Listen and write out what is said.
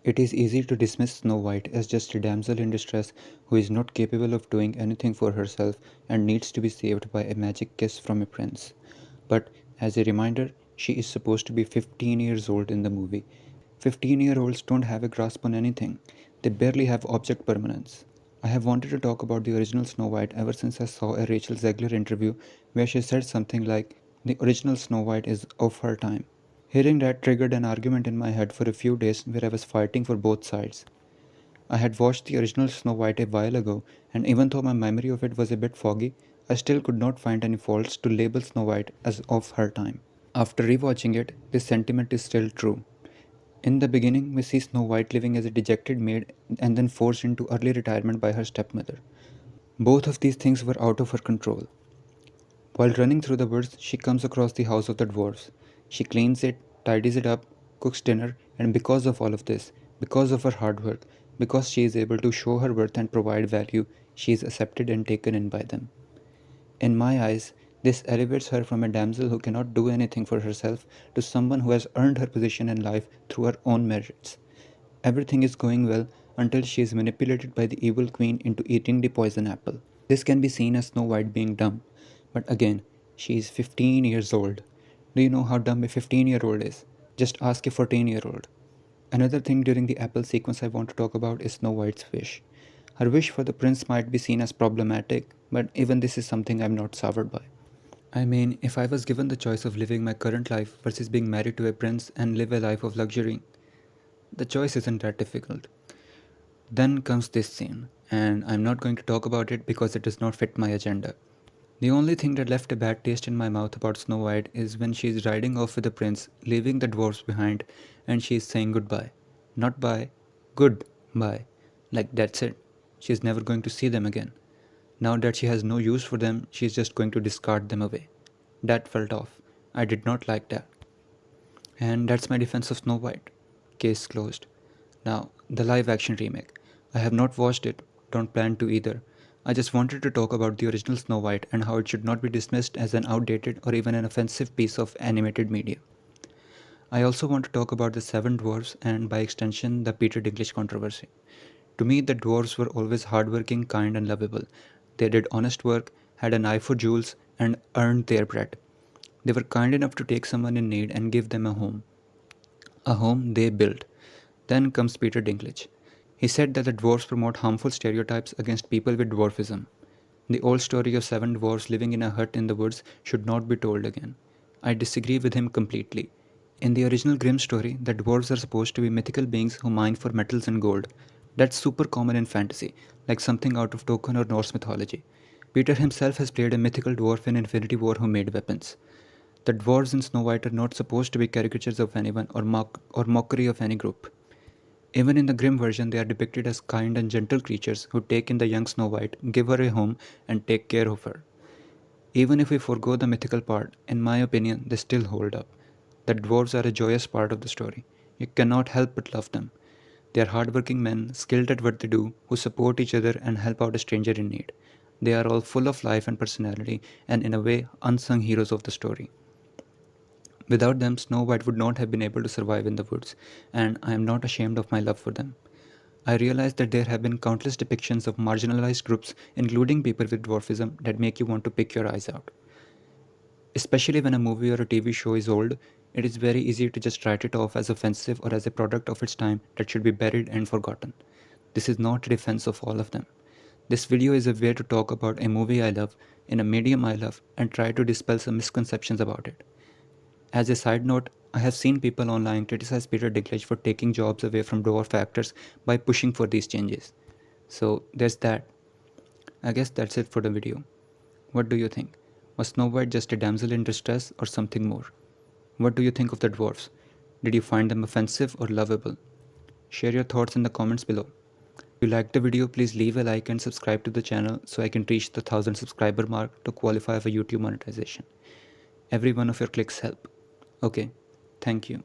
It is easy to dismiss Snow White as just a damsel in distress who is not capable of doing anything for herself and needs to be saved by a magic kiss from a prince. But as a reminder, she is supposed to be 15 years old in the movie. 15-year-olds don't have a grasp on anything. They barely have object permanence. I have wanted to talk about the original Snow White ever since I saw a Rachel Zegler interview where she said something like, "The original Snow White is of her time." Hearing that triggered an argument in my head for a few days where I was fighting for both sides. I had watched the original Snow White a while ago, and even though my memory of it was a bit foggy, I still could not find any faults to label Snow White as of her time. After rewatching it, this sentiment is still true. In the beginning, we see Snow White living as a dejected maid and then forced into early retirement by her stepmother. Both of these things were out of her control. While running through the woods, she comes across the house of the dwarves. She cleans it, tidies it up, cooks dinner, and because of all of this, because of her hard work, because she is able to show her worth and provide value, she is accepted and taken in by them. In my eyes, this elevates her from a damsel who cannot do anything for herself to someone who has earned her position in life through her own merits. Everything is going well until she is manipulated by the evil queen into eating the poison apple. This can be seen as Snow White being dumb, but again, she is 15 years old. Do you know how dumb a 15-year-old is? Just ask a 14-year-old. Another thing during the apple sequence I want to talk about is Snow White's wish. Her wish for the prince might be seen as problematic, but even this is something I'm not soured by. I mean, if I was given the choice of living my current life versus being married to a prince and live a life of luxury, the choice isn't that difficult. Then comes this scene, and I'm not going to talk about it because it does not fit my agenda. The only thing that left a bad taste in my mouth about Snow White is when she is riding off with the prince, leaving the dwarfs behind, and she is saying goodbye. Not bye, goodbye. Like that's it. She is never going to see them again. Now that she has no use for them, she is just going to discard them away. That felt off. I did not like that. And that's my defense of Snow White. Case closed. Now, the live action remake. I have not watched it, don't plan to either. I just wanted to talk about the original Snow White and how it should not be dismissed as an outdated or even an offensive piece of animated media. I also want to talk about the Seven Dwarfs and, by extension, the Peter Dinklage controversy. To me, the dwarves were always hardworking, kind, and lovable. They did honest work, had an eye for jewels, and earned their bread. They were kind enough to take someone in need and give them a home they built. Then comes Peter Dinklage. He said that the dwarves promote harmful stereotypes against people with dwarfism. The old story of seven dwarfs living in a hut in the woods should not be told again. I disagree with him completely. In the original Grimm story, the dwarves are supposed to be mythical beings who mine for metals and gold. That's super common in fantasy, like something out of Tolkien or Norse mythology. Peter himself has played a mythical dwarf in Infinity War who made weapons. The dwarves in Snow White are not supposed to be caricatures of anyone or mockery of any group. Even in the Grimm version, they are depicted as kind and gentle creatures who take in the young Snow White, give her a home, and take care of her. Even if we forego the mythical part, in my opinion, they still hold up. The dwarves are a joyous part of the story. You cannot help but love them. They are hardworking men, skilled at what they do, who support each other and help out a stranger in need. They are all full of life and personality, and in a way, unsung heroes of the story. Without them, Snow White would not have been able to survive in the woods, and I am not ashamed of my love for them. I realize that there have been countless depictions of marginalized groups, including people with dwarfism, that make you want to pick your eyes out. Especially when a movie or a TV show is old, it is very easy to just write it off as offensive or as a product of its time that should be buried and forgotten. This is not a defense of all of them. This video is a way to talk about a movie I love, in a medium I love, and try to dispel some misconceptions about it. As a side note, I have seen people online criticize Peter Dinklage for taking jobs away from dwarf actors by pushing for these changes. So there's that. I guess that's it for the video. What do you think? Was Snow White just a damsel in distress or something more? What do you think of the dwarfs? Did you find them offensive or lovable? Share your thoughts in the comments below. If you liked the video, please leave a like and subscribe to the channel so I can reach the 1000 subscriber mark to qualify for YouTube monetization. Every one of your clicks help. Okay, thank you.